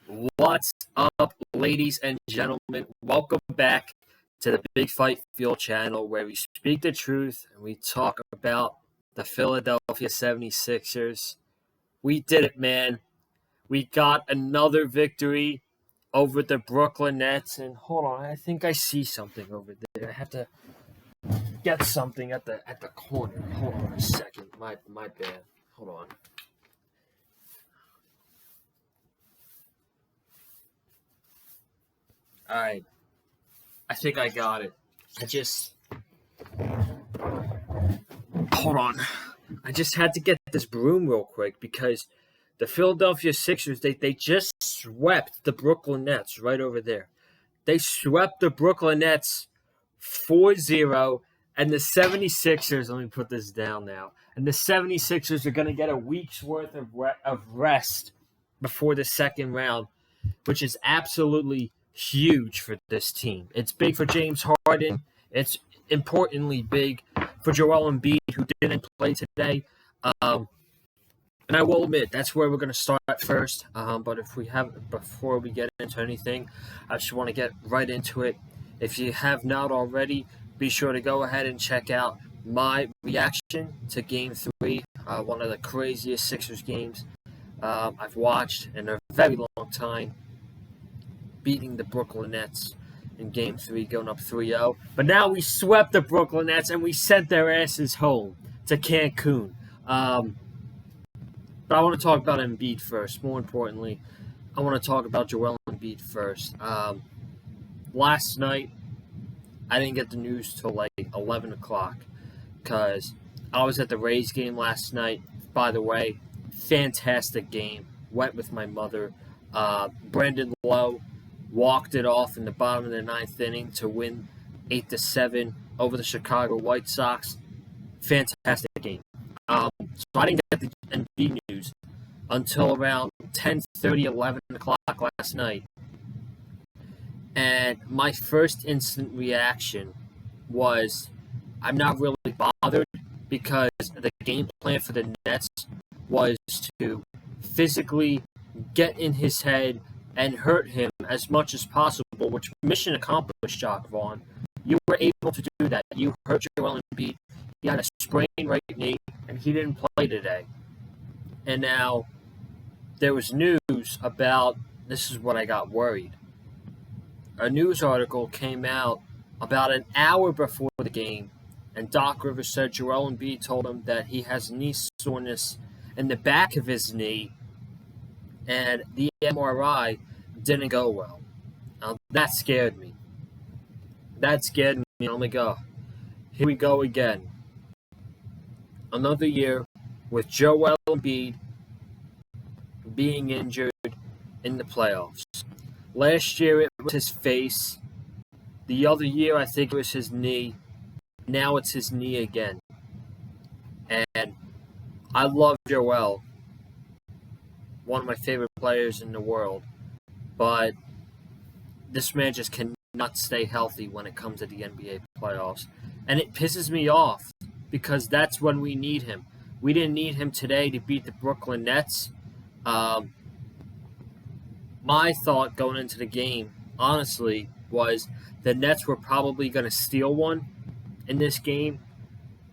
What's up, ladies and gentlemen? Welcome back to the Big Fight Field channel where we speak the truth and we talk about the Philadelphia 76ers. We did it, man. We got another victory over the Brooklyn Nets. And hold on, I think I see something over there. I have to get something at the corner. Hold on a second. My bad. Hold on. All right. I think I got it. Hold on. I just had to get this broom real quick because the Philadelphia Sixers, they just swept the Brooklyn Nets right over there. They swept the Brooklyn Nets 4-0, and the 76ers, let me put this down now, and the 76ers are going to get a week's worth of rest before the second round, which is absolutely huge for this team. It's big for James Harden. It's importantly big for Joel Embiid, who didn't play today. And I will admit, that's where we're going to start first. But before we get into anything, I just want to get right into it. If you have not already, be sure to go ahead and check out my reaction to Game 3, one of the craziest Sixers games I've watched in a very long time, beating the Brooklyn Nets in Game 3, going up 3-0. But now we swept the Brooklyn Nets and we sent their asses home to Cancun. But I want to talk about Embiid first. More importantly, I want to talk about Joel Embiid first. Last night, I didn't get the news till like 11 o'clock because I was at the Rays game last night. By the way, fantastic game. Went with my mother. Brandon Lowe walked it off in the bottom of the ninth inning to win 8-7 over the Chicago White Sox. Fantastic game. So I didn't get the Embiid news until around 10:30, 11 o'clock last night. And my first instant reaction was I'm not really bothered because the game plan for the Nets was to physically get in his head and hurt him as much as possible, which mission accomplished, Jock Vaughn. You were able to do that. You hurt Joel Embiid. He had a sprained right knee, and he didn't play today. And now there was news about, this is what I got worried. A news article came out about an hour before the game, and Doc Rivers said Joel Embiid told him that he has knee soreness in the back of his knee, and the MRI didn't go well. Now, that scared me. I'm like, oh, here we go again. Another year with Joel Embiid being injured in the playoffs. Last year it was his face. The other year I think it was his knee. Now it's his knee again. And I love Joel. One of my favorite players in the world. But this man just cannot stay healthy when it comes to the NBA playoffs. And it pisses me off because that's when we need him. We didn't need him today to beat the Brooklyn Nets. My thought going into the game, honestly, was the Nets were probably going to steal one in this game.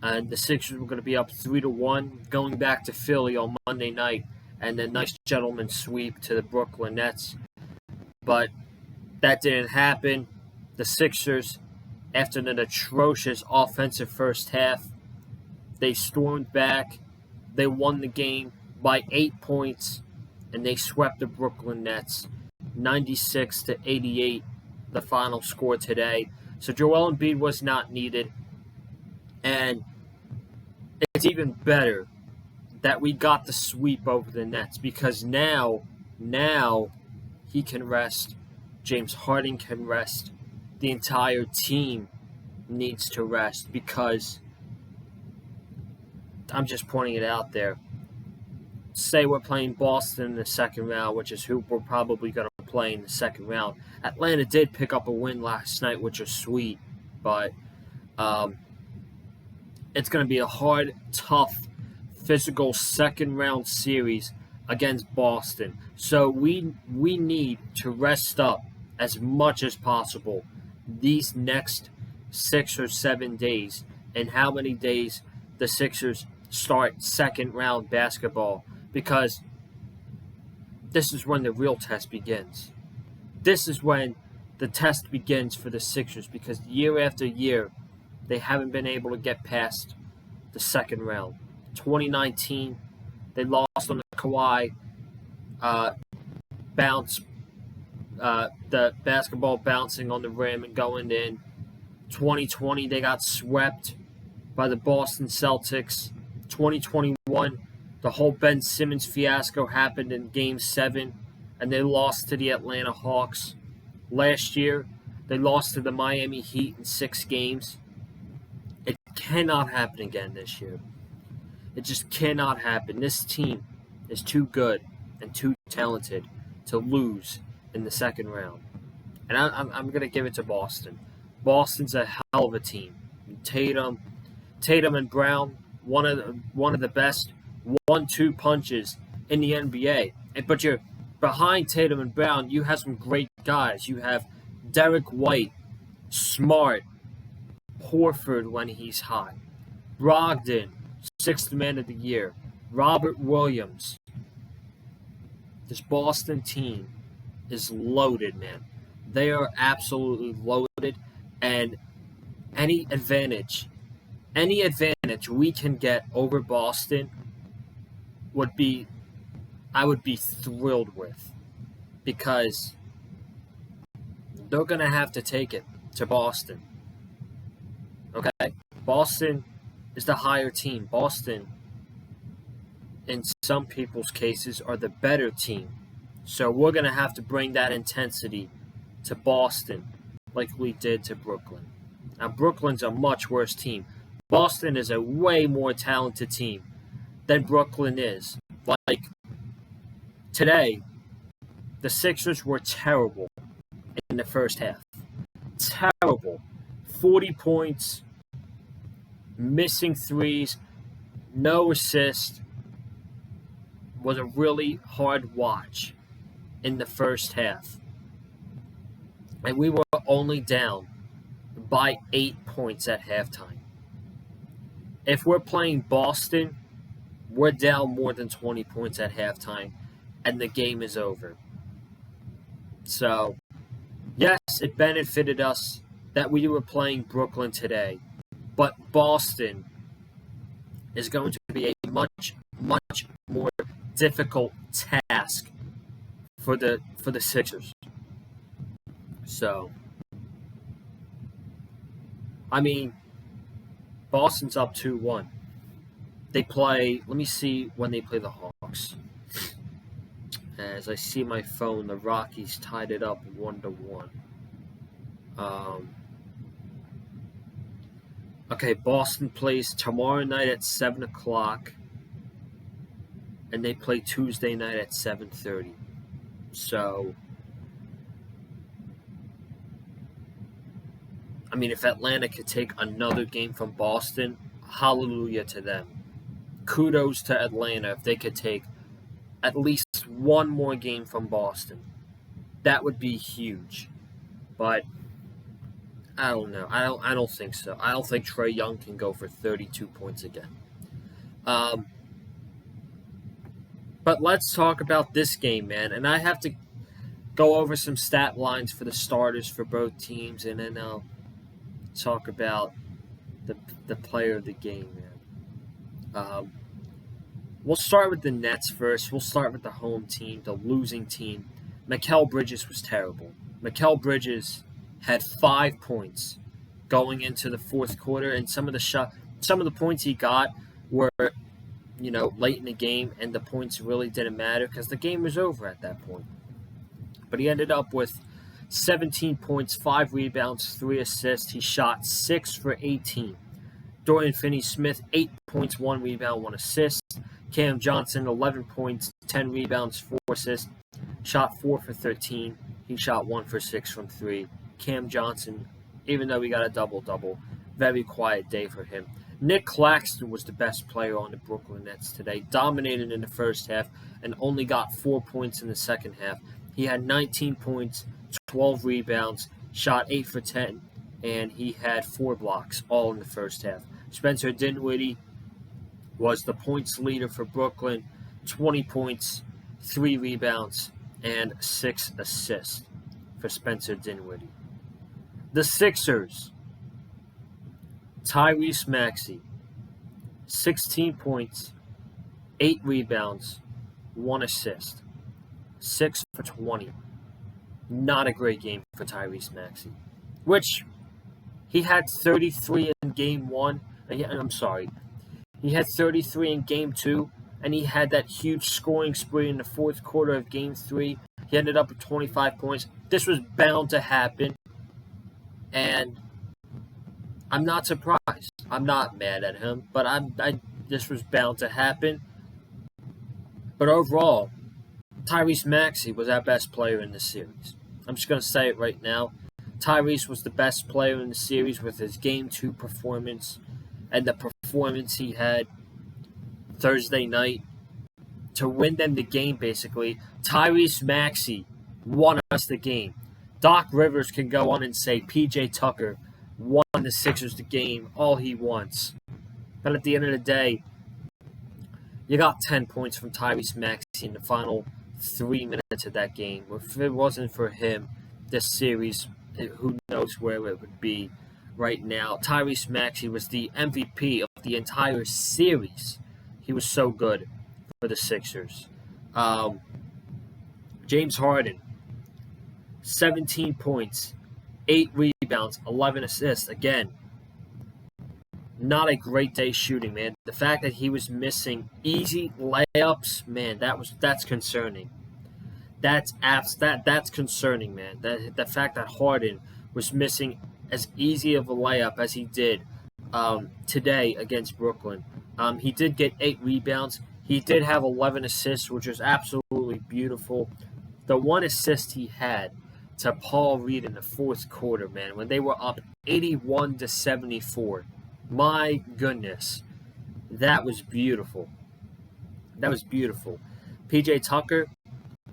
And the Sixers were going to be up 3-1 going back to Philly on Monday night. And then nice gentleman sweep to the Brooklyn Nets. But that didn't happen. The Sixers, after an atrocious offensive first half, they stormed back. They won the game by 8 points, and they swept the Brooklyn Nets 96-88, the final score today. So Joel Embiid was not needed. And it's even better that we got the sweep over the Nets because now he can rest. James Harden can rest. The entire team needs to rest because I'm just pointing it out there. Say we're playing Boston in the second round, which is who we're probably going to play in the second round. Atlanta did pick up a win last night, which was sweet, but it's going to be a hard, tough, physical second round series against Boston. So we need to rest up as much as possible these next 6 or 7 days, and how many days the Sixers start second round basketball, because this is when the real test begins. This is when the test begins for the Sixers, because year after year they haven't been able to get past the second round. 2019, they lost on the Kawhi bounce, the basketball bouncing on the rim and going in. 2020, they got swept by the Boston Celtics. 2021, the whole Ben Simmons fiasco happened in Game 7, and they lost to the Atlanta Hawks. Last year, they lost to the Miami Heat in 6 games. It cannot happen again this year. It just cannot happen. This team is too good and too talented to lose in the second round. And I'm going to give it to Boston. Boston's a hell of a team. Tatum and Brown, one of the best 1-2 punches in the NBA. But you're behind Tatum and Brown, you have some great guys. You have Derek White, Smart, Horford when he's hot, Brogdon, 6th man of the year, Robert Williams. This Boston team is loaded, man. They are absolutely loaded, and any advantage we can get over Boston I would be thrilled with, because they're going to have to take it to Boston. Okay? Boston is the higher team. Boston, in some people's cases, are the better team. So we're going to have to bring that intensity to Boston like we did to Brooklyn. Now, Brooklyn's a much worse team. Boston is a way more talented team than Brooklyn is. Like, today, the Sixers were terrible in the first half. Terrible. 40 points, missing threes, no assist. Was a really hard watch in the first half. And we were only down by 8 points at halftime. If we're playing Boston, we're down more than 20 points at halftime, and the game is over. So, yes, it benefited us that we were playing Brooklyn today, but Boston is going to be a much, much more difficult task for the Sixers. So, I mean, Boston's up 2-1. They play, let me see when they play the Hawks. As I see my phone, the Rockies tied it up 1-1. Okay, Boston plays tomorrow night at 7 o'clock. And they play Tuesday night at 7:30. So, I mean, if Atlanta could take another game from Boston, hallelujah to them. Kudos to Atlanta if they could take at least one more game from Boston. That would be huge. But I don't know. I don't think so. I don't think Trae Young can go for 32 points again. But let's talk about this game, man. And I have to go over some stat lines for the starters for both teams, and then I'll talk about the player of the game, man. We'll start with the Nets first. We'll start with the home team, the losing team. Mikal Bridges was terrible. Mikal Bridges had 5 points going into the fourth quarter, and some of the points he got were, late in the game, and the points really didn't matter because the game was over at that point. But he ended up with 17 points, 5 rebounds, 3 assists. He shot 6 for 18. Dorian Finney-Smith, 8 points, 1 rebound, 1 assist. Cam Johnson, 11 points, 10 rebounds, 4 assists. Shot 4 for 13. He shot 1 for 6 from 3. Cam Johnson, even though he got a double-double, very quiet day for him. Nick Claxton was the best player on the Brooklyn Nets today, dominated in the first half and only got 4 points in the second half. He had 19 points, 12 rebounds, shot 8 for 10, and he had 4 blocks, all in the first half. Spencer Dinwiddie was the points leader for Brooklyn, 20 points, 3 rebounds, and 6 assists for Spencer Dinwiddie. The Sixers, Tyrese Maxey, 16 points, 8 rebounds, 1 assist, 6 for 20. Not a great game for Tyrese Maxey, which he had 33 in game 1. I'm sorry. He had 33 in game 2, and he had that huge scoring spree in the fourth quarter of game 3. He ended up with 25 points. This was bound to happen, and I'm not surprised. I'm not mad at him, but this was bound to happen. But overall, Tyrese Maxey was our best player in the series. I'm just going to say it right now. Tyrese was the best player in the series with his Game 2 performance and the performance he had Thursday night to win them the game, basically. Tyrese Maxey won us the game. Doc Rivers can go on and say P.J. Tucker won the Sixers the game all he wants. But at the end of the day, you got 10 points from Tyrese Maxey in the final 3 minutes of that game. If it wasn't for him, this series, who knows where it would be right now. Tyrese Maxey was the MVP of the entire series. He was so good for the Sixers. James Harden, 17 points, 8 rebounds, 11 assists. Again, not a great day shooting, man. The fact that he was missing easy layups, man, that's concerning. That's concerning, man. The fact that Harden was missing as easy of a layup as he did today against Brooklyn. He did get 8 rebounds. He did have 11 assists, which was absolutely beautiful. The one assist he had to Paul Reed in the fourth quarter, man, when they were up 81-74. My goodness, that was beautiful. That was beautiful. P.J. Tucker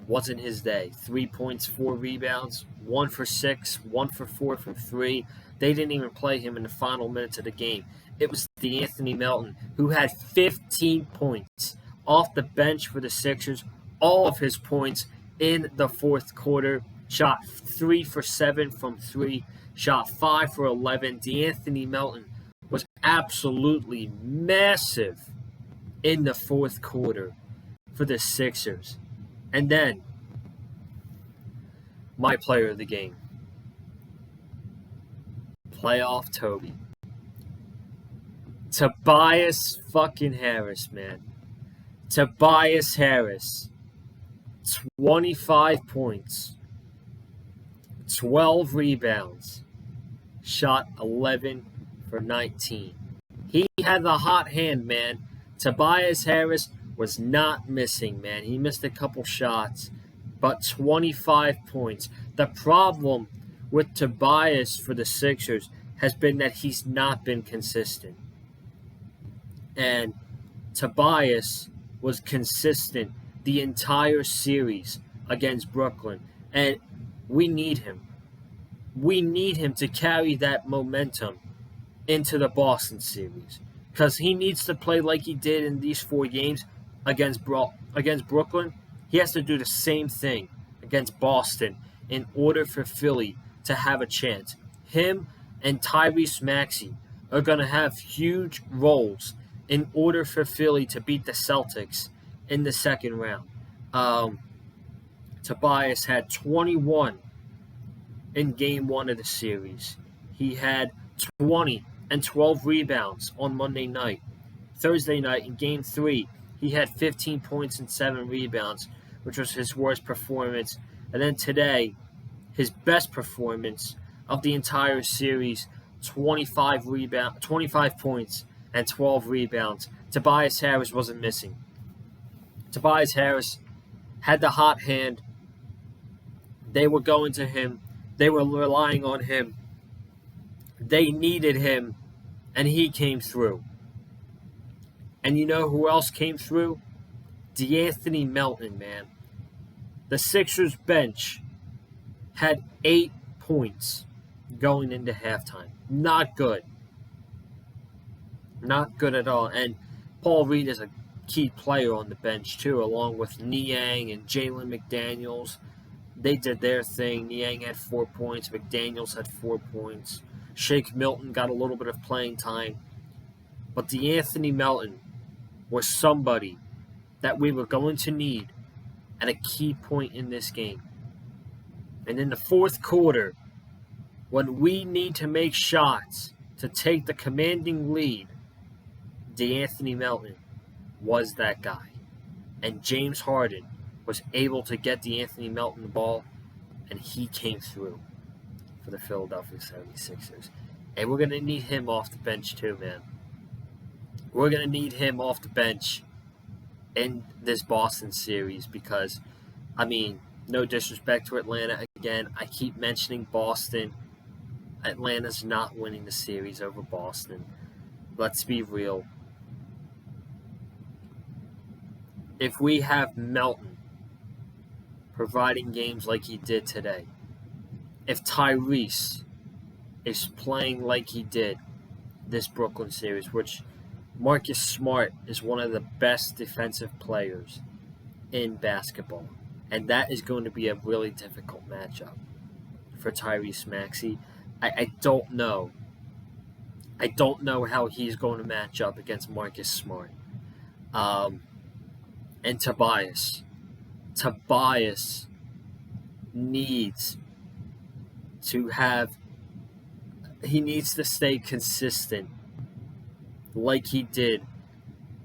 wasn't his day. 3 points, 4 rebounds, 1 for 6, 1 for 4 from 3. They didn't even play him in the final minutes of the game. It was DeAnthony Melton, who had 15 points off the bench for the Sixers. All of his points in the fourth quarter. Shot 3 for 7 from 3. Shot 5 for 11. DeAnthony Melton was absolutely massive in the fourth quarter for the Sixers. And then, my player of the game, playoff Toby. Tobias fucking Harris, man. Tobias Harris, 25 points, 12 rebounds, shot 11 for 19. He had the hot hand, man. Tobias Harris was not missing, man. He missed a couple shots, but 25 points. The problem with Tobias for the Sixers has been that he's not been consistent. And Tobias was consistent the entire series against Brooklyn. And we need him. We need him to carry that momentum into the Boston series. Because he needs to play like he did in these 4 games against Brooklyn. He has to do the same thing against Boston in order for Philly to have a chance. Him and Tyrese Maxey are going to have huge roles in order for Philly to beat the Celtics in the second round. Tobias had 21 in game 1 of the series. He had 20 and 12 rebounds on Monday night. Thursday night in game 3, he had 15 points and 7 rebounds, which was his worst performance. And then today, his best performance of the entire series, 25 points and 12 rebounds. Tobias Harris wasn't missing. Tobias Harris had the hot hand. They were going to him. They were relying on him. They needed him, and he came through. And you know who else came through? De'Anthony Melton, man. The Sixers bench had 8 points going into halftime. Not good. Not good at all. And Paul Reed is a key player on the bench, too, along with Niang and Jalen McDaniels. They did their thing. Niang had 4 points. McDaniels had 4 points. Shake Milton got a little bit of playing time. But De'Anthony Melton was somebody that we were going to need at a key point in this game. And in the fourth quarter, when we need to make shots to take the commanding lead, De'Anthony Melton was that guy. And James Harden was able to get De'Anthony Melton the ball, and he came through for the Philadelphia 76ers. And we're going to need him off the bench too, man. We're going to need him off the bench in this Boston series because, I mean, no disrespect to Atlanta. Again, I keep mentioning Boston. Atlanta's not winning the series over Boston. Let's be real. If we have Melton providing games like he did today, if Tyrese is playing like he did this Brooklyn series, which Marcus Smart is one of the best defensive players in basketball, and that is going to be a really difficult matchup for Tyrese Maxey. I don't know. I don't know how he's going to match up against Marcus Smart. And Tobias. Tobias needs to have... He needs to stay consistent like he did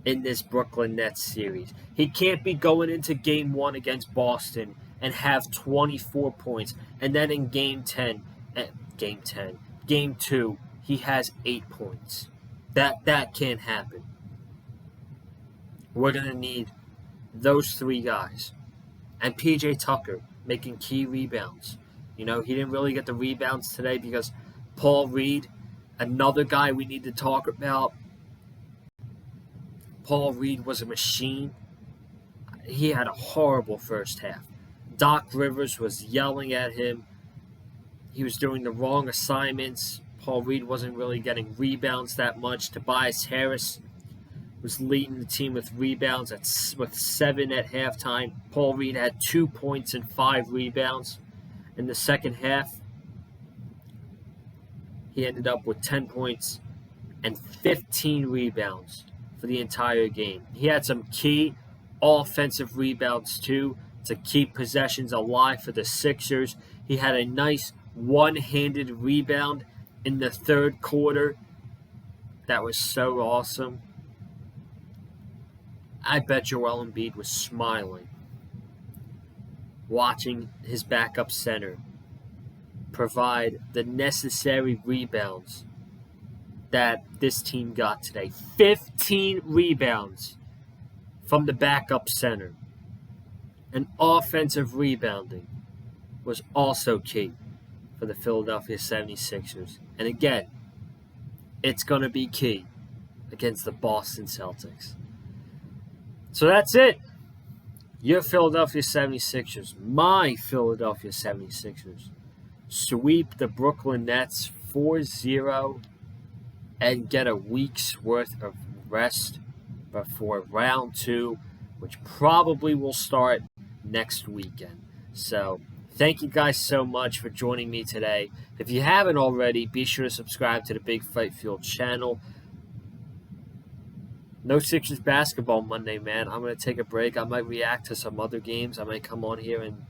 in this Brooklyn Nets series. He can't be going into Game 1 against Boston and have 24 points, and then in Game 2, he has 8 points. That can't happen. We're going to need those 3 guys. And PJ Tucker making key rebounds. You know, he didn't really get the rebounds today because Paul Reed, another guy we need to talk about. Paul Reed was a machine. He had a horrible first half. Doc Rivers was yelling at him. He was doing the wrong assignments. Paul Reed wasn't really getting rebounds that much. Tobias Harris was leading the team with rebounds with 7 at halftime. Paul Reed had 2 points and 5 rebounds. In the second half, he ended up with 10 points and 15 rebounds for the entire game. He had some key offensive rebounds too to keep possessions alive for the Sixers. He had a nice one-handed rebound in the third quarter. That was so awesome. I bet Joel Embiid was smiling watching his backup center provide the necessary rebounds that this team got today. 15 rebounds from the backup center. And offensive rebounding was also key for the Philadelphia 76ers. And again, it's going to be key against the Boston Celtics. So that's it. Your Philadelphia 76ers, my Philadelphia 76ers, sweep the Brooklyn Nets 4-0 and get a week's worth of rest before round 2, which probably will start next weekend. So thank you guys so much for joining me today. If you haven't already, be sure to subscribe to the Big Fight Field channel. No Sixers basketball Monday, man. I'm going to take a break. I might react to some other games. I might come on here and,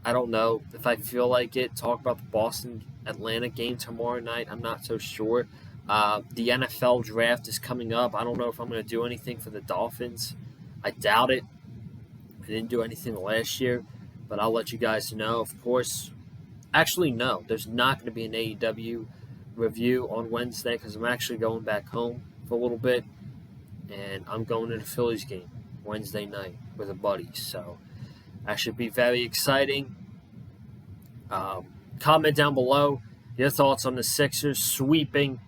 I don't know if I feel like it, talk about the Boston-Atlanta game tomorrow night. I'm not so sure. The NFL draft is coming up. I don't know if I'm going to do anything for the Dolphins. I doubt it. I didn't do anything last year, but I'll let you guys know. Of course, actually, no. There's not going to be an AEW review on Wednesday because I'm actually going back home for a little bit. And I'm going to the Phillies game Wednesday night with a buddy. So that should be very exciting. Comment down below your thoughts on the Sixers sweeping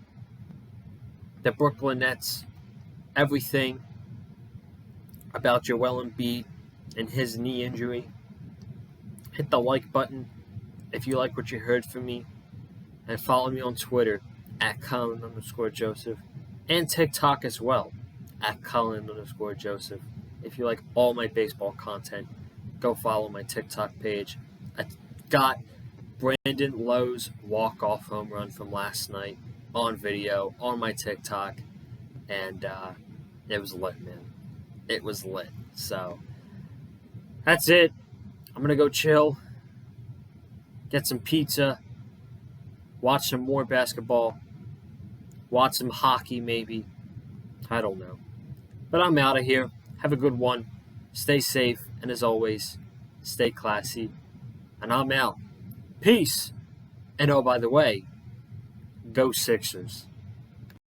the Brooklyn Nets everything about Joel Embiid and his knee injury. Hit the like button if you like what you heard from me. And follow me on Twitter at Colin_Joseph. And TikTok as well at Colin_Joseph. If you like all my baseball content, go follow my TikTok page. I got Brandon Lowe's walk-off home run from last night on video on my TikTok. And it was lit, man. It was lit. So that's it. I'm going to go chill, get some pizza, watch some more basketball, watch some hockey maybe. I don't know. But I'm out of here. Have a good one. Stay safe. And as always, stay classy. And I'm out. Peace. And oh, by the way, go Sixers.